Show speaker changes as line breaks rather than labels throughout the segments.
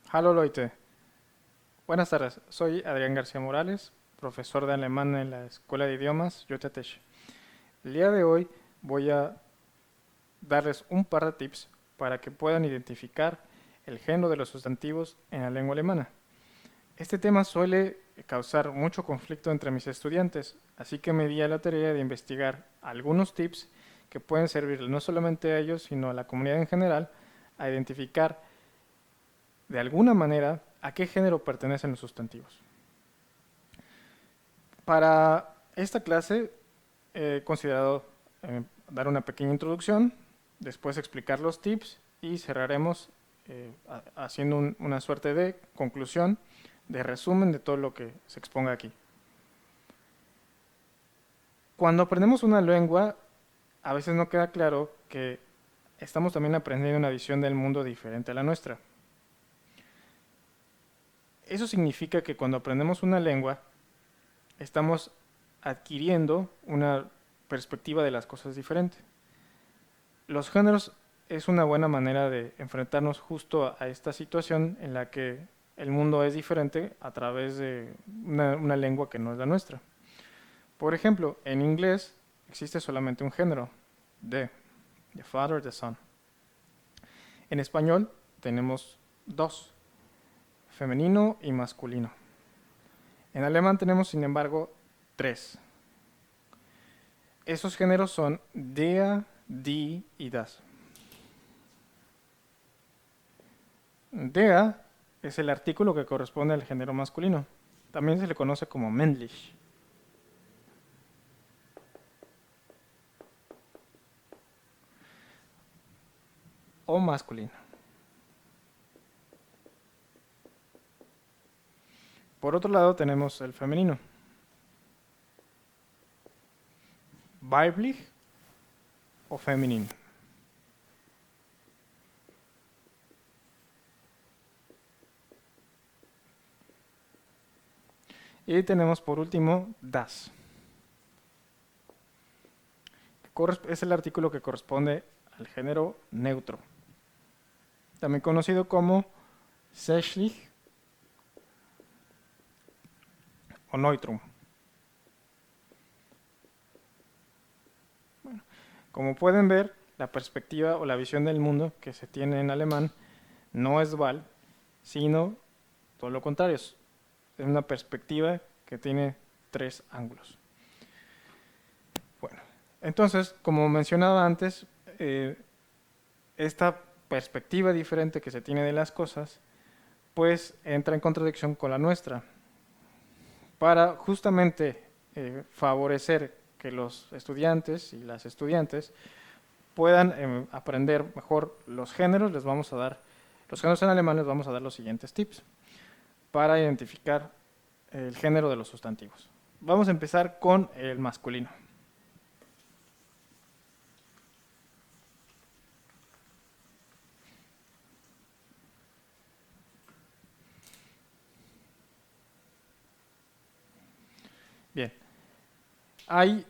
Hallo Leute, buenas tardes. Soy Adrián García Morales, profesor de alemán en la Escuela de Idiomas JTech. El día de hoy voy a darles un par de tips para que puedan identificar el género de los sustantivos en la lengua alemana. Este tema suele causar mucho conflicto entre mis estudiantes, así que me di a la tarea de investigar algunos tips que pueden servir no solamente a ellos, sino a la comunidad en general, a identificar de alguna manera a qué género pertenecen los sustantivos. Para esta clase he considerado dar una pequeña introducción, después explicar los tips y cerraremos haciendo una suerte de conclusión, de resumen de todo lo que se exponga aquí. Cuando aprendemos una lengua, a veces no queda claro que estamos también aprendiendo una visión del mundo diferente a la nuestra. Eso significa que cuando aprendemos una lengua, estamos adquiriendo una perspectiva de las cosas diferente. Los géneros es una buena manera de enfrentarnos justo a esta situación en la que el mundo es diferente a través de una lengua que no es la nuestra. Por ejemplo, en inglés existe solamente un género, the father, the son. En español tenemos dos, femenino y masculino. En alemán tenemos, sin embargo, tres. Esos géneros son der, die y das. Der es el artículo que corresponde al género masculino. También se le conoce como männlich. O masculino. Por otro lado tenemos el femenino. Weiblich o feminin. Y tenemos por último das. Es el artículo que corresponde al género neutro, también conocido como sächlich o neutrum. Bueno, como pueden ver, la perspectiva o la visión del mundo que se tiene en alemán no es dual, sino todo lo contrario. Es una perspectiva que tiene tres ángulos. Bueno, entonces, como mencionaba antes, esta perspectiva diferente que se tiene de las cosas, pues entra en contradicción con la nuestra. Para justamente favorecer que los estudiantes y las estudiantes puedan aprender mejor los géneros, los géneros en alemán les vamos a dar los siguientes tips para identificar el género de los sustantivos. Vamos a empezar con el masculino. Bien, hay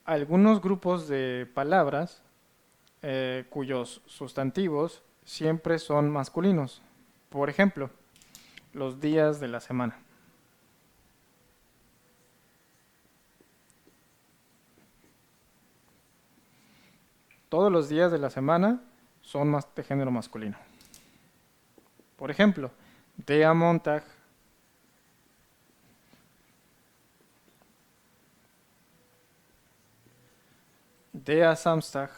algunos grupos de palabras cuyos sustantivos siempre son masculinos. Por ejemplo, los días de la semana. Todos los días de la semana son de género masculino. Por ejemplo, der Montag, der Samstag,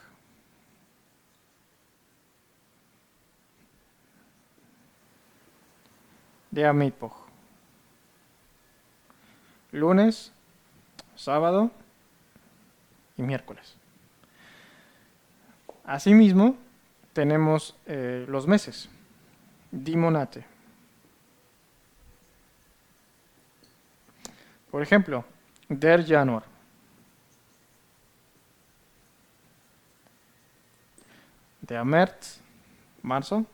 der Mittwoch. Lunes, sábado y miércoles. Asimismo, tenemos los meses. Die Monate. Por ejemplo, der Januar. Der März, marzo.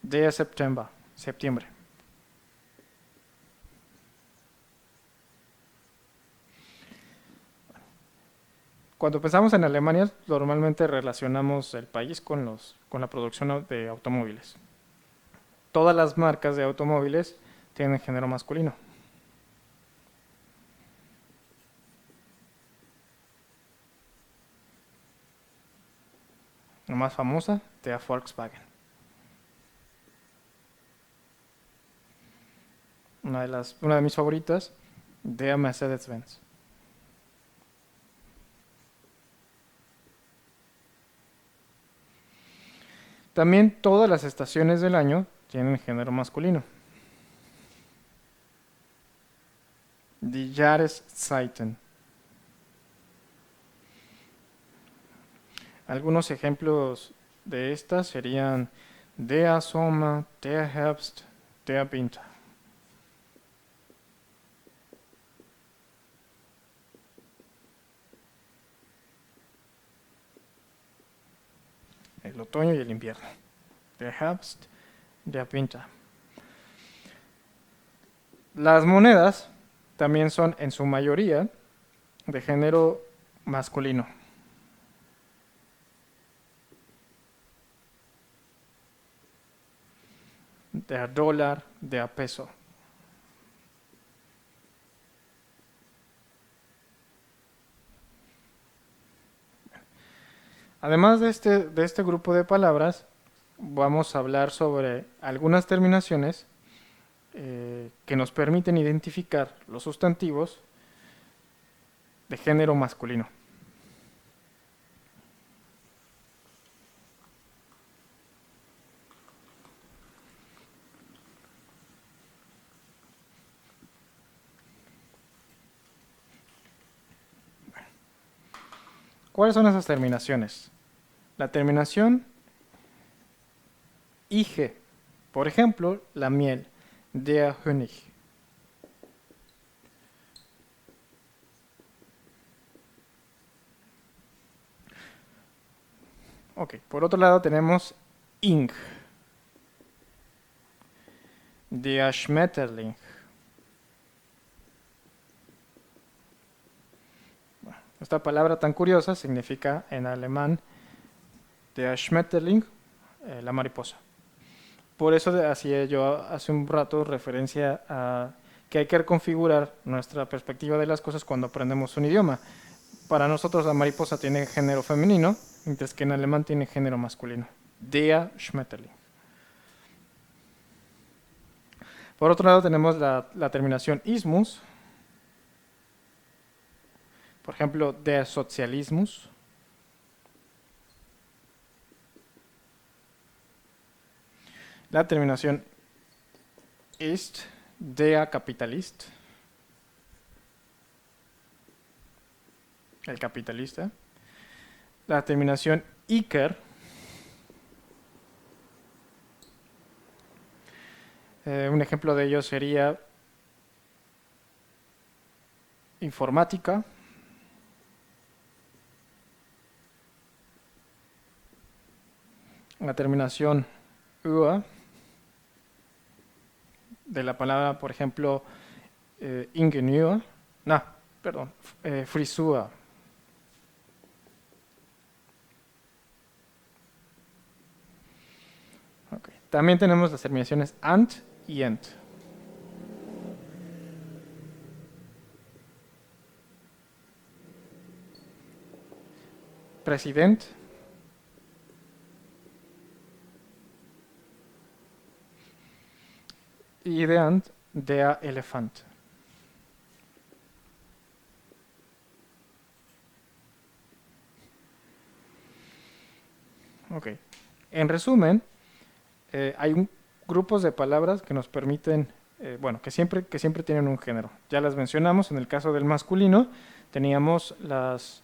Der September, septiembre. Cuando pensamos en Alemania, normalmente relacionamos el país con la producción de automóviles. Todas las marcas de automóviles tienen género masculino. La más famosa, de Volkswagen. Una de mis favoritas, de Mercedes-Benz. También todas las estaciones del año tienen género masculino. Die Jahreszeiten. Algunos ejemplos de estas serían der Sommer, der Herbst, der Winter. El otoño y el invierno. Der Herbst, der Winter. Las monedas también son en su mayoría de género masculino. Der dólar, der peso. Además de este grupo de palabras, vamos a hablar sobre algunas terminaciones que nos permiten identificar los sustantivos de género masculino. ¿Cuáles son esas terminaciones? La terminación ige, por ejemplo, la miel, der Honig. Ok, por otro lado tenemos ing, der Schmetterling. Esta palabra tan curiosa significa en alemán der Schmetterling, la mariposa. Por eso hacía yo hace un rato referencia a que hay que reconfigurar nuestra perspectiva de las cosas cuando aprendemos un idioma. Para nosotros la mariposa tiene género femenino, mientras que en alemán tiene género masculino. Der Schmetterling. Por otro lado tenemos la terminación ismus. Por ejemplo, der Sozialismus. La terminación ist, der Kapitalist. El capitalista. La terminación iker. Un ejemplo de ello sería informática. La terminación ua, de la palabra, por ejemplo, ingenieur, frisur. Okay. También tenemos las terminaciones ant y ent. President. Y de ant, der Elefant. Ok. En resumen, hay grupos de palabras que nos permiten, que siempre tienen un género. Ya las mencionamos. En el caso del masculino, teníamos las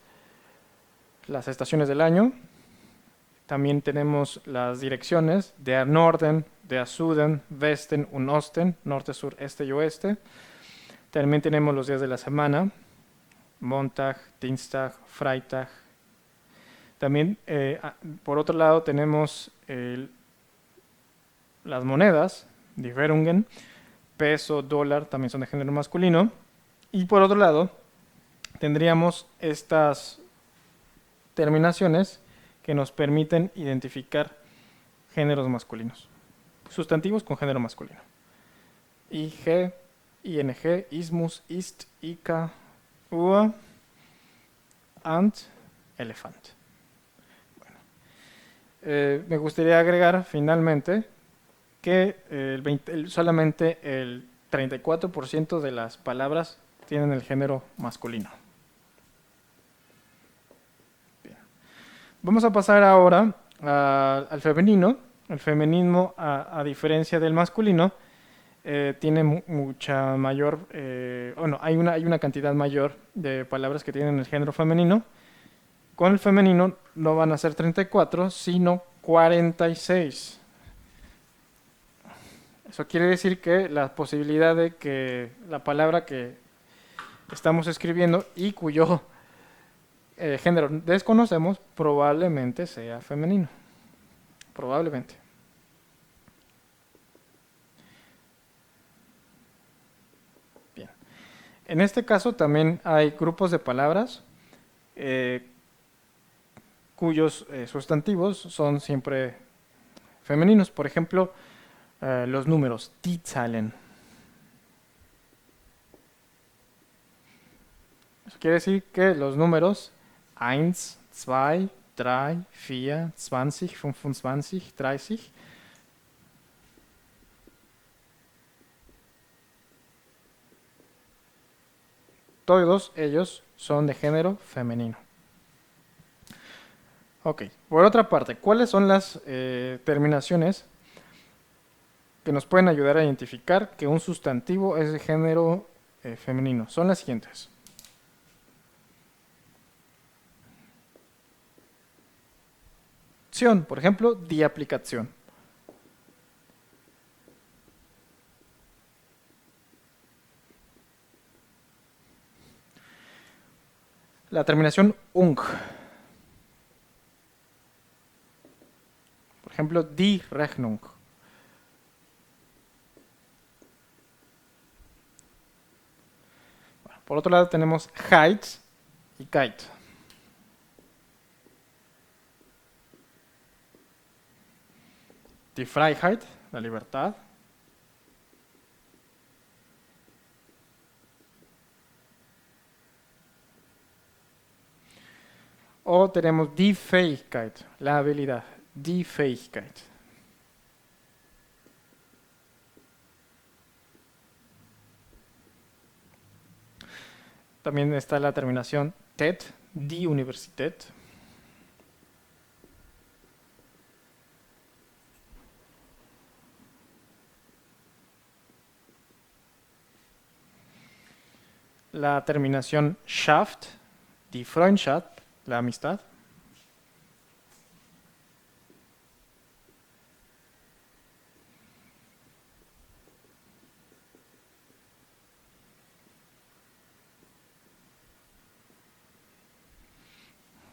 estaciones del año. También tenemos las direcciones, der Norden, der Süden, Westen und Osten, norte, sur, este y oeste. También tenemos los días de la semana, Montag, Dienstag, Freitag. También, por otro lado, tenemos las monedas, die Währungen, peso, dólar, también son de género masculino. Y por otro lado, tendríamos estas terminaciones que nos permiten identificar géneros masculinos. Sustantivos con género masculino. IG, ING, ismus, ist, ica, ua, ant, elefant. Bueno, me gustaría agregar finalmente que solamente el 34% de las palabras tienen el género masculino. Bien. Vamos a pasar ahora al femenino. El feminismo, a diferencia del masculino, tiene mucha mayor, hay una cantidad mayor de palabras que tienen el género femenino. Con el femenino no van a ser 34, sino 46. Eso quiere decir que la posibilidad de que la palabra que estamos escribiendo y cuyo género desconocemos probablemente sea femenino. Probablemente. Bien. En este caso también hay grupos de palabras cuyos sustantivos son siempre femeninos. Por ejemplo, los números, die Zahlen. Eso quiere decir que los números 1, 2, 3, 4, 20, 25, 30 todos ellos son de género femenino. Ok, por otra parte, ¿cuáles son las terminaciones que nos pueden ayudar a identificar que un sustantivo es de género femenino? Son las siguientes. Por ejemplo, die aplicación. La terminación ung. Por ejemplo, die Rechnung. Bueno, por otro lado tenemos Heit y Kite. Die Freiheit, la libertad. O tenemos die Fähigkeit, la habilidad. Die Fähigkeit. También está la terminación TED, die Universität. La terminación Schaft, die Freundschaft, la amistad.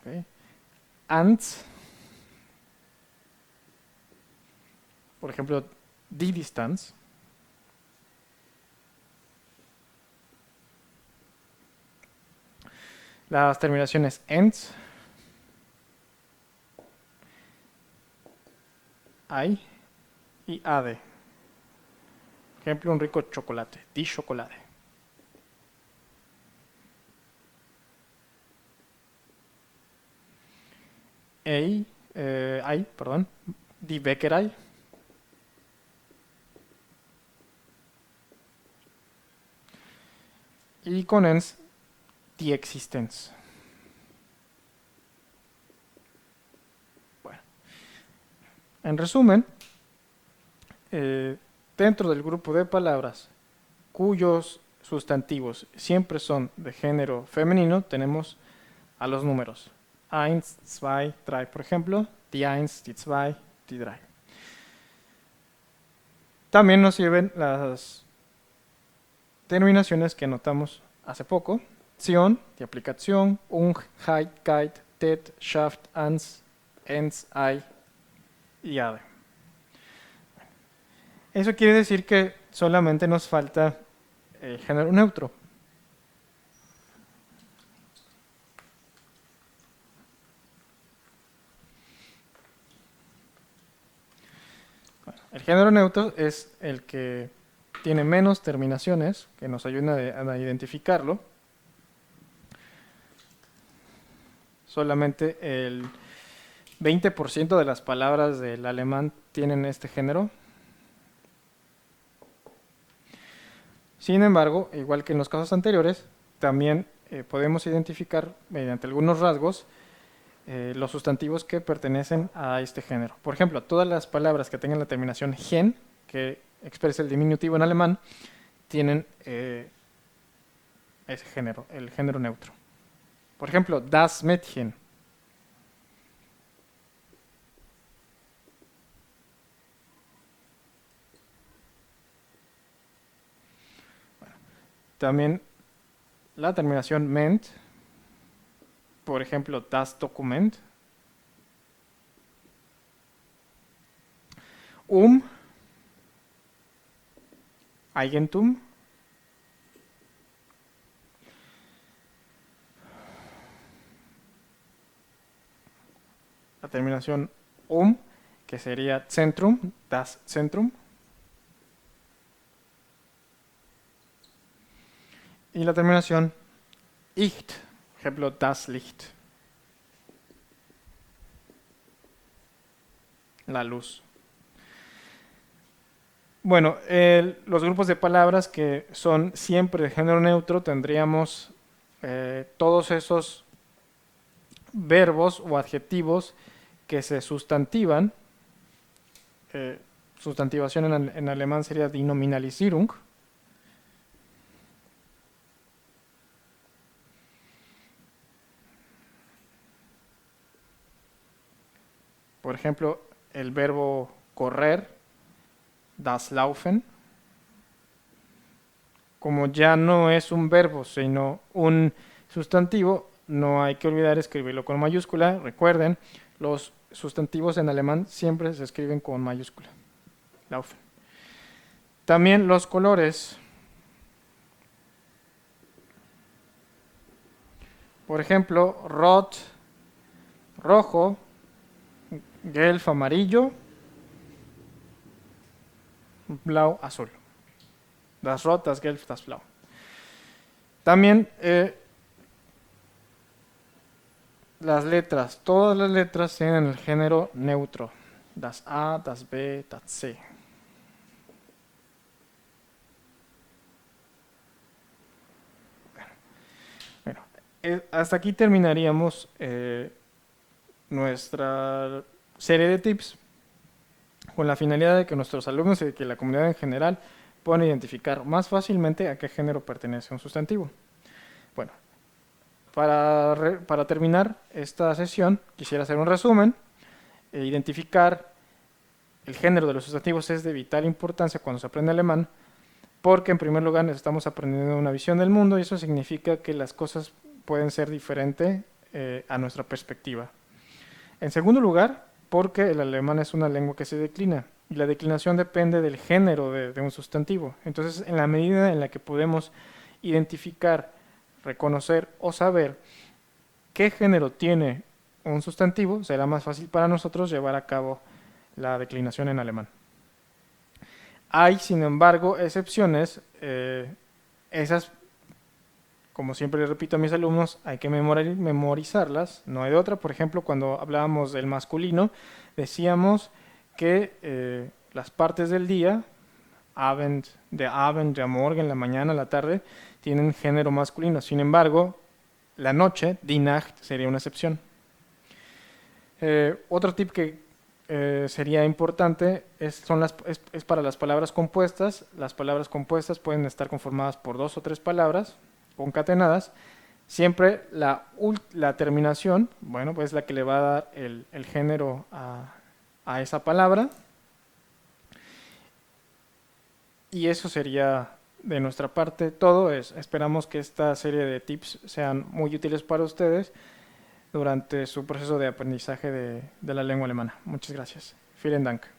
Okay. Ants, por ejemplo, die Distanz. Las terminaciones ENS, AI y ADE. Por ejemplo, un rico chocolate, die Schokolade. Die Bäckerei. Y con ENS, die Existenz. Bueno, en resumen, dentro del grupo de palabras cuyos sustantivos siempre son de género femenino, tenemos a los números 1, 2, 3, por ejemplo, die 1, die 2, die 3. También nos sirven las terminaciones que anotamos hace poco. Zion, die aplicación, ung, heit, geit, tet, schaft, ans, ens, ai y ade. Eso quiere decir que solamente nos falta el género neutro. El género neutro es el que tiene menos terminaciones, que nos ayudan a identificarlo. Solamente el 20% de las palabras del alemán tienen este género. Sin embargo, igual que en los casos anteriores, también podemos identificar mediante algunos rasgos los sustantivos que pertenecen a este género. Por ejemplo, todas las palabras que tengan la terminación gen, que expresa el diminutivo en alemán, tienen ese género, el género neutro. Por ejemplo, das Mädchen. También la terminación ment, por ejemplo, das Dokument. Eigentum. La terminación que sería Zentrum, das Zentrum. Y la terminación Licht, por ejemplo, das Licht. La luz. Bueno, los grupos de palabras que son siempre de género neutro tendríamos todos esos verbos o adjetivos que se sustantivan. Sustantivación en alemán sería die Nominalisierung. Por ejemplo, el verbo correr, das Laufen. Como ya no es un verbo, sino un sustantivo, no hay que olvidar escribirlo con mayúscula. Recuerden, los sustantivos en alemán siempre se escriben con mayúscula. Laufen. También los colores. Por ejemplo, rot, rojo, gelb, amarillo, blau, azul. Das Rot, das Gelb, das Blau. También las letras, todas las letras tienen el género neutro. Das A, das B, das C. Bueno, hasta aquí terminaríamos nuestra serie de tips con la finalidad de que nuestros alumnos y de que la comunidad en general puedan identificar más fácilmente a qué género pertenece un sustantivo. Bueno, para terminar esta sesión quisiera hacer un resumen. Identificar el género de los sustantivos es de vital importancia cuando se aprende alemán, porque en primer lugar estamos aprendiendo una visión del mundo y eso significa que las cosas pueden ser diferentes a nuestra perspectiva. En segundo lugar, porque el alemán es una lengua que se declina y la declinación depende del género de un sustantivo. Entonces, en la medida en la que podemos identificar, reconocer o saber qué género tiene un sustantivo, será más fácil para nosotros llevar a cabo la declinación en alemán. Hay, sin embargo, excepciones. Esas, como siempre les repito a mis alumnos, hay que memorizarlas, no hay de otra. Por ejemplo, cuando hablábamos del masculino, decíamos que las partes del día, Abend, der Morgen, la mañana, la tarde, tienen género masculino. Sin embargo, la noche, die Nacht, sería una excepción. Otro tip que sería importante es para las palabras compuestas. Las palabras compuestas pueden estar conformadas por 2 o 3 palabras concatenadas. Siempre la terminación, bueno, pues es la que le va a dar el género a esa palabra. Y eso sería de nuestra parte todo. Esperamos que esta serie de tips sean muy útiles para ustedes durante su proceso de aprendizaje de la lengua alemana. Muchas gracias. Vielen Dank.